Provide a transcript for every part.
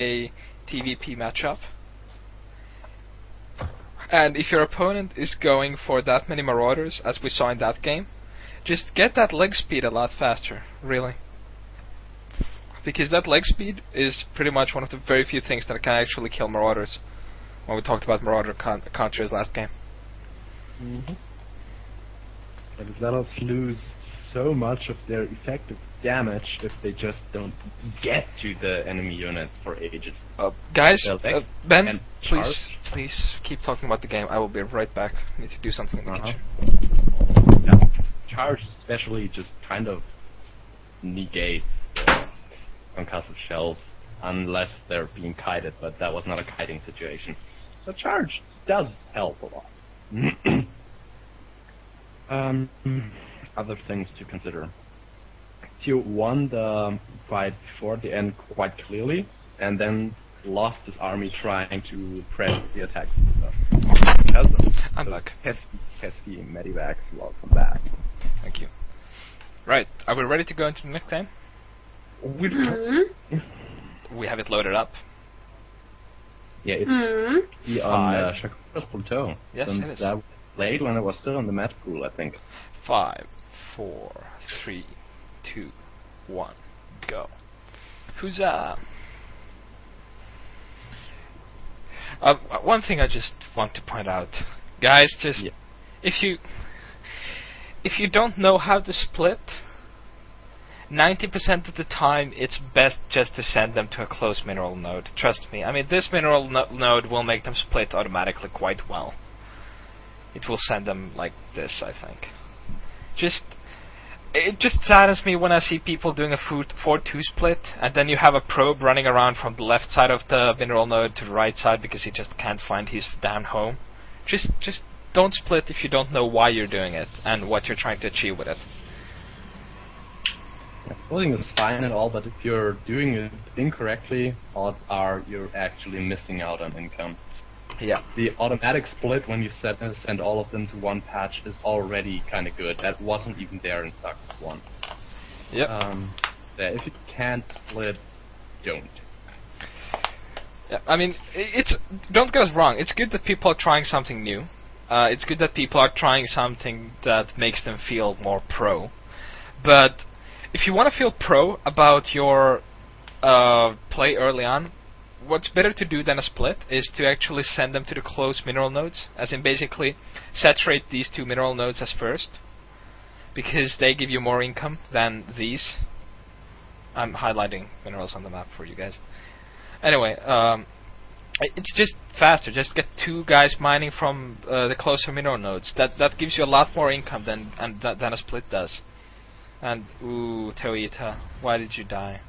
TVP matchup. And if your opponent is going for that many Marauders, as we saw in that game, just get that leg speed a lot faster, really. Because that leg speed is pretty much one of the very few things that can actually kill Marauders, when we talked about Marauder counters last game. But the Zealots lose so much of their effective damage if they just don't get to the enemy unit for ages. Guys, Ben, please keep talking about the game. I will be right back. I need to do something in the kitchen. Yeah. Charge especially just kind of negates concussive shells unless they're being kited, but that was not a kiting situation. So charge does help a lot. Other things to consider. Tio won the fight before the end quite clearly, and then lost his army trying to press the attacks and stuff. Because of those pesky medivacs, welcome back. Thank you. Right, are we ready to go into the next game? We have it loaded up. Yeah, it's on Shakura's Plateau. Yes, since it is. That was played when it was still on the match pool, I think. 5, 4, 3, 2, 1, go. Huzzah! One thing I just want to point out, guys, just if you don't know how to split, 90% of the time it's best just to send them to a close mineral node. Trust me. I mean, this mineral node will make them split automatically quite well. It will send them like this, I think. It just saddens me when I see people doing a 4-2 split, and then you have a probe running around from the left side of the mineral node to the right side because he just can't find his damn home. Just don't split if you don't know why you're doing it and what you're trying to achieve with it. Yeah, splitting is fine and all, but if you're doing it incorrectly, odds are you're actually missing out on income. Yeah. The automatic split when you send all of them to one patch is already kind of good. That wasn't even there in Success 1. Yep. If you can't split, don't. Yeah, I mean, don't get us wrong. It's good that people are trying something new. It's good that people are trying something that makes them feel more pro. But if you want to feel pro about your play early on, what's better to do than a split is to actually send them to the close mineral nodes, as in basically saturate these two mineral nodes as first, because they give you more income than these. I'm highlighting minerals on the map for you guys. Anyway, it's just faster. Just get two guys mining from the closer mineral nodes. That gives you a lot more income than a split does. And ooh, Toita, why did you die?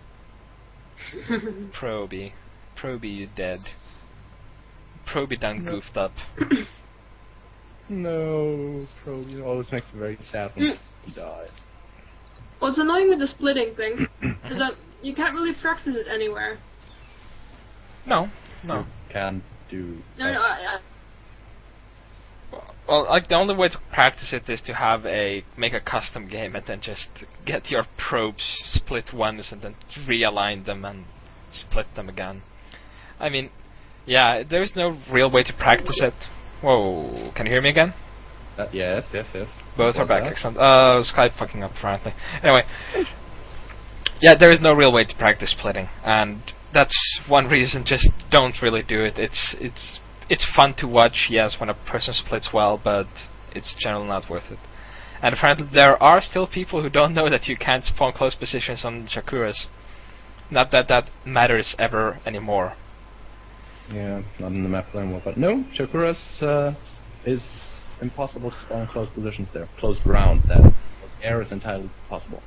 Proby, you dead. Proby done goofed up. No, Proby always makes me very sad when he dies. What's annoying with the splitting thing is that you can't really practice it anywhere. No. You can't do. No. Well, like the only way to practice it is to make a custom game and then just get your probes split once and then realign them and split them again. I mean, yeah, there's no real way to practice it. Whoa, can you hear me again? Yes. Both are back, excellent. Skype fucking up apparently. Anyway, yeah, there is no real way to practice splitting, and that's one reason. Just don't really do it. It's fun to watch, yes, when a person splits well, but it's generally not worth it. And apparently there are still people who don't know that you can't spawn close positions on Shakuras. Not that that matters ever anymore. Yeah, not in the map anymore, but no, Shakuras is impossible to spawn close positions there. Close ground, that air is entirely possible.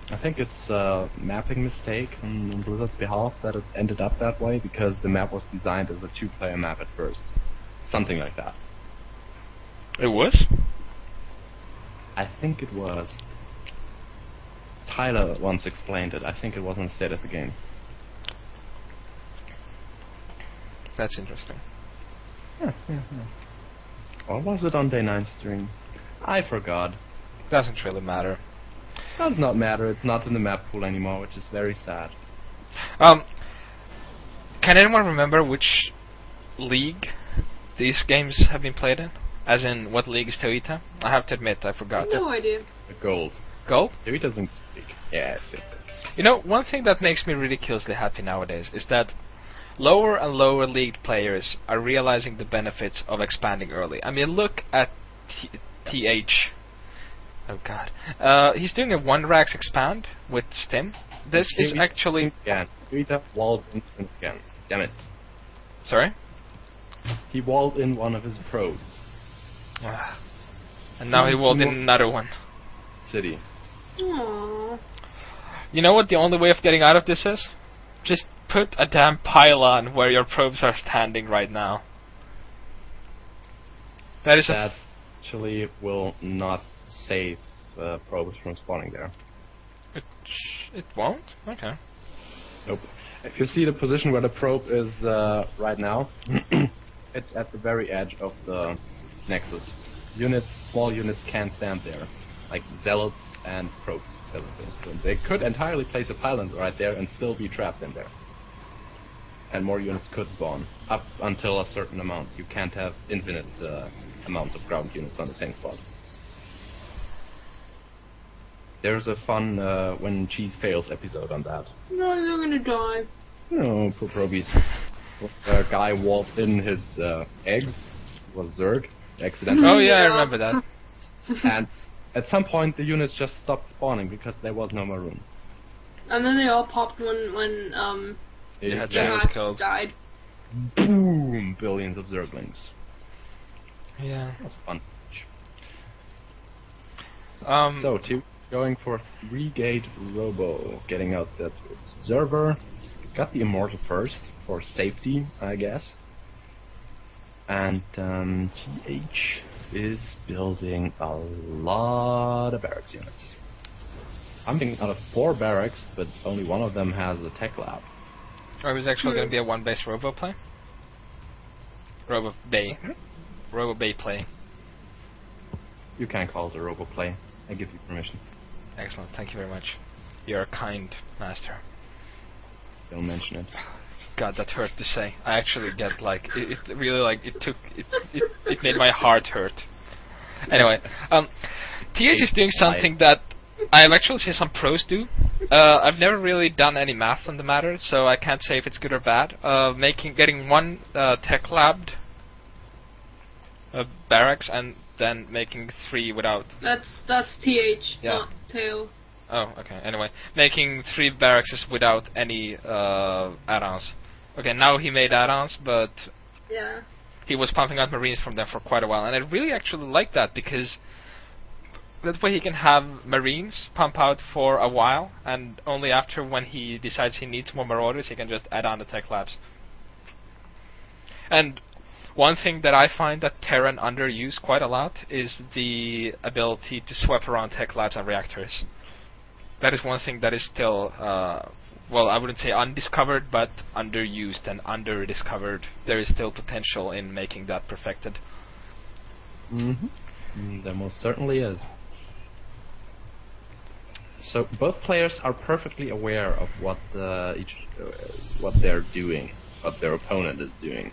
I think it's a mapping mistake on Blizzard's behalf that it ended up that way, because the map was designed as a two-player map at first. Something like that. It was? I think it was. Tyler once explained it. I think it wasn't said at the game. That's interesting. Yeah. Or was it on Day 9 stream? I forgot. Doesn't really matter. Does not matter. It's not in the map pool anymore, which is very sad. Can anyone remember which league these games have been played in? As in, what league is Toita? I have to admit, I forgot. No idea. The gold. Gold? Toita's in league. Yeah, it's You know, one thing that makes me ridiculously happy nowadays is that lower and lower league players are realizing the benefits of expanding early. I mean, look at TH. Oh god. He's doing a 1-rax expand with Stim. This is actually... Yeah, Toita walled in again. Damn it. Sorry? He walled in one of his probes. And now he walled in another one. City. Aww. You know what the only way of getting out of this is? Just put a damn pylon where your probes are standing right now. That is That actually will not save probes from spawning there. It won't? Okay. Nope. If you see the position where the probe is right now, it's at the very edge of the nexus. Small units can't stand there, like zealots and probes. So they could entirely place a pylon right there and still be trapped in there. And more units could spawn, up until a certain amount. You can't have infinite amounts of ground units on the same spot. There's a fun when cheese fails episode on that. No, they're gonna die. No, poor probies. A guy walled in his eggs. It was Zerg, accidentally. Oh yeah, I remember that. And at some point the units just stopped spawning because there was no more room. And then they all popped when Yeah, the Jan was rats killed. died. Boom! Billions of Zerglings. Yeah. That was fun. So, So, going for 3-gate Robo, getting out that Observer. Got the Immortal first, for safety, I guess. And TH is building a lot of barracks units. I'm thinking out of 4 barracks, but only one of them has a tech lab. it was actually going to be a 1-base Robo play? Robo Bay. Robo Bay play. You can call it a Robo play. I give you permission. Excellent, thank you very much. You're a kind master. Don't mention it. God, that hurt to say. I actually get like it really like it made my heart hurt. Anyway, TH is doing something that I've actually seen some pros do. I've never really done any math on the matter, so I can't say if it's good or bad. Getting one tech labbed barracks and then making 3 without. That's TH, Yeah. not Tail. Oh, okay. Anyway, making 3 barracks without any add-ons. Okay, now he made add-ons, but Yeah. he was pumping out Marines from them for quite a while, and I really actually like that because that way he can have Marines pump out for a while, and only after when he decides he needs more Marauders, he can just add on the tech labs. And one thing that I find that Terran underuse quite a lot is the ability to swap around tech labs and reactors. That is one thing that is still, well, I wouldn't say undiscovered, but underused and under-discovered. There is still potential in making that perfected. There most certainly is. So both players are perfectly aware of what what they're doing, what their opponent is doing.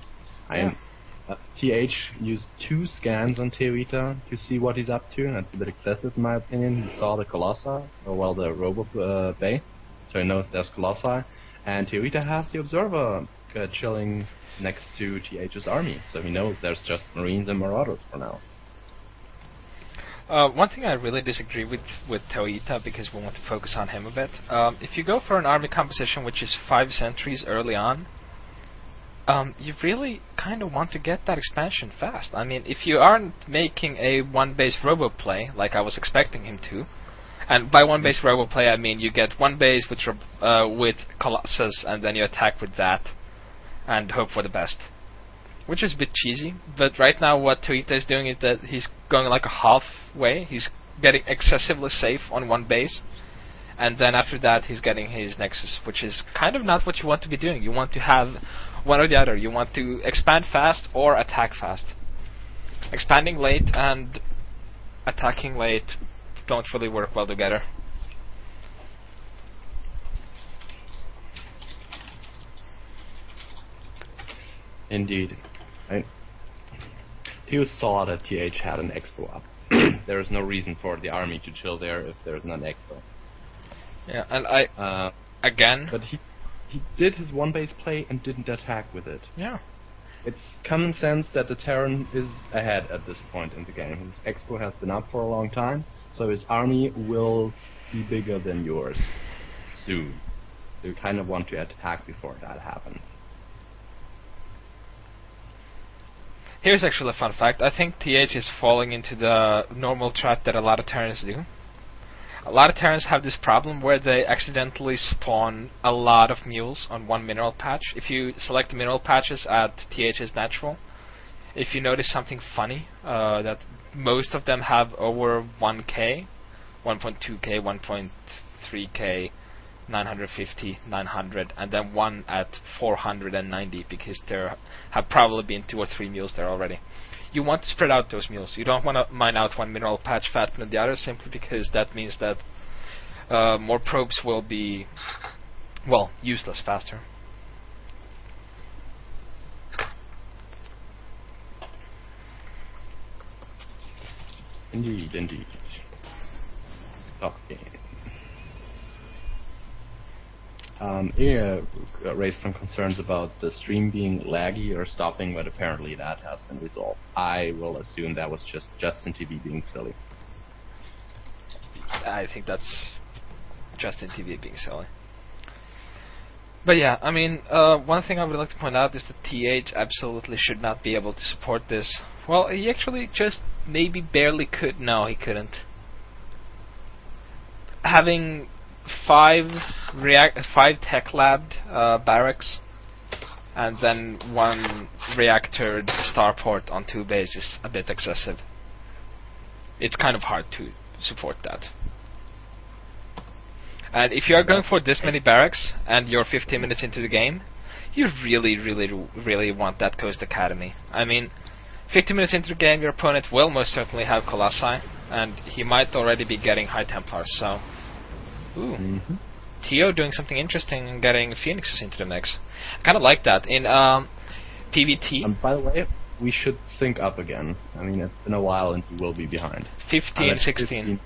TH used 2 scans on Teoita to see what he's up to, and that's a bit excessive in my opinion. He saw the Colossi, or well, the Robo Bay, so he knows there's Colossi, and Teoita has the Observer chilling next to TH's army, so he knows there's just Marines and Marauders for now. One thing I really disagree with Teoita, because we want to focus on him a bit. If you go for an army composition which is 5 sentries early on, you really kind of want to get that expansion fast. I mean, if you aren't making a 1-base Robo play, like I was expecting him to, and by 1-base Robo play I mean you get 1 base with Colossus, and then you attack with that, and hope for the best. Which is a bit cheesy, but right now what Toita is doing is that he's going like a halfway. He's getting excessively safe on 1 base, and then after that he's getting his Nexus, which is kind of not what you want to be doing. You want to have one or the other. You want to expand fast or attack fast. Expanding late and attacking late don't really work well together. Indeed. He saw that TH had an expo up. There is no reason for the army to chill there if there's not an expo. Yeah, and again. But he did his one base play and didn't attack with it. Yeah. It's common sense that the Terran is ahead at this point in the game. His expo has been up for a long time, so his army will be bigger than yours soon. So you kind of want to attack before that happens. Here's actually a fun fact. I think TH is falling into the normal trap that a lot of Terrans do. A lot of Terrans have this problem where they accidentally spawn a lot of mules on one mineral patch. If you select the mineral patches at TH's natural, if you notice something funny, that most of them have over 1k, 1.2k, 1.3k, 950, 900, and then one at 490 because there have probably been 2 or 3 mules there already. You want to spread out those mules. You don't want to mine out one mineral patch faster than the other, simply because that means that more probes will be, well, useless faster. Indeed, indeed. Okay. Ia raised some concerns about the stream being laggy or stopping, but apparently that has been resolved. I will assume that was just Justin TV being silly. I think that's Justin TV being silly. But yeah, I mean, one thing I would like to point out is that TH absolutely should not be able to support this. Well, he actually just maybe barely could. No, he couldn't. Having 5 tech labbed barracks and then 1 reactored starport on 2 bases is a bit excessive. It's kind of hard to support that. And if you are going for this many barracks and you're 15 minutes into the game, you really want that Coast Academy. I mean, 15 minutes into the game, your opponent will most certainly have Colossi, and he might already be getting High Templars, so... Ooh. Tio doing something interesting and getting Phoenixes into the mix. I kind of like that. In PvT... by the way, we should sync up again. I mean, it's been a while and you will be behind. 15, 16.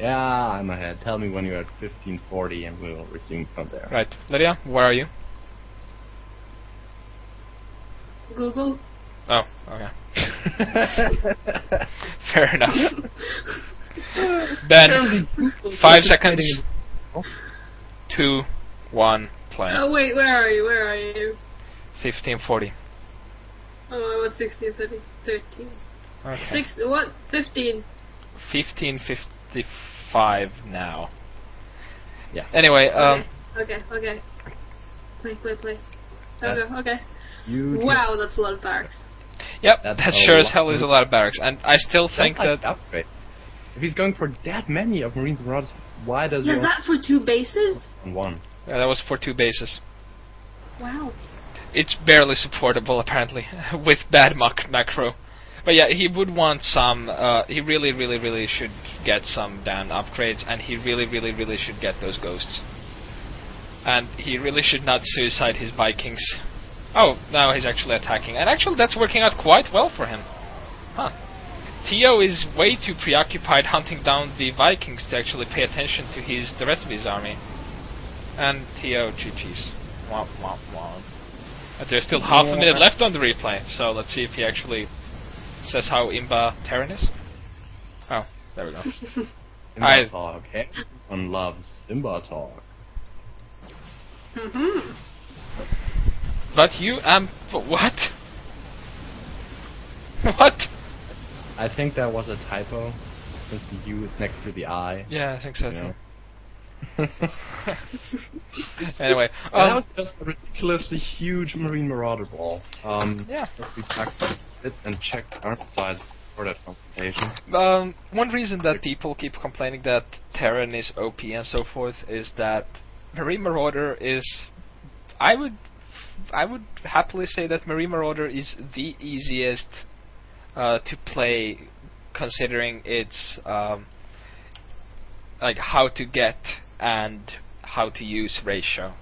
Yeah, I'm ahead. Tell me when you're at 1540 and we'll resume from there. Right. Lydia, where are you? Google. Oh, okay. Fair enough. Ben, 5 seconds. 2, 1, play. Oh wait, where are you? Where are you? 1540. Oh, I'm at 16:30, 13. Okay. What? 15. 15:55 now. Yeah. Anyway, Okay. Play. Okay. Wow, that's a lot of barracks. Yep, that sure as hell is a lot of barracks, and I still think that... Upgrade. If he's going for that many of Marines and Marauders, why does he... Is that for 2 bases? One. Yeah, that was for 2 bases. Wow. It's barely supportable, apparently, with bad macro. But yeah, he would want some... he really should get some damn upgrades, and he really should get those ghosts. And he really should not suicide his Vikings. Oh, now he's actually attacking. And actually that's working out quite well for him. Huh. Tio is way too preoccupied hunting down the Vikings to actually pay attention to the rest of his army. And Tio, GG's. Womp womp womp. But there's still half a minute left on the replay, so let's see if he actually says how Imba Terran is. Oh, there we go. Imba talk. Everyone loves Imba talk. But you what? What? I think that was a typo, since the U is next to the I. Yeah, I think so too. Anyway, that was just a ridiculously huge Marine Marauder ball. Yeah. Let's be back it and check the arm size for that confrontation. One reason that people keep complaining that Terran is OP and so forth is that Marine Marauder is... I would happily say that Marine Marauder is the easiest to play, considering its like how to get and how to use ratio.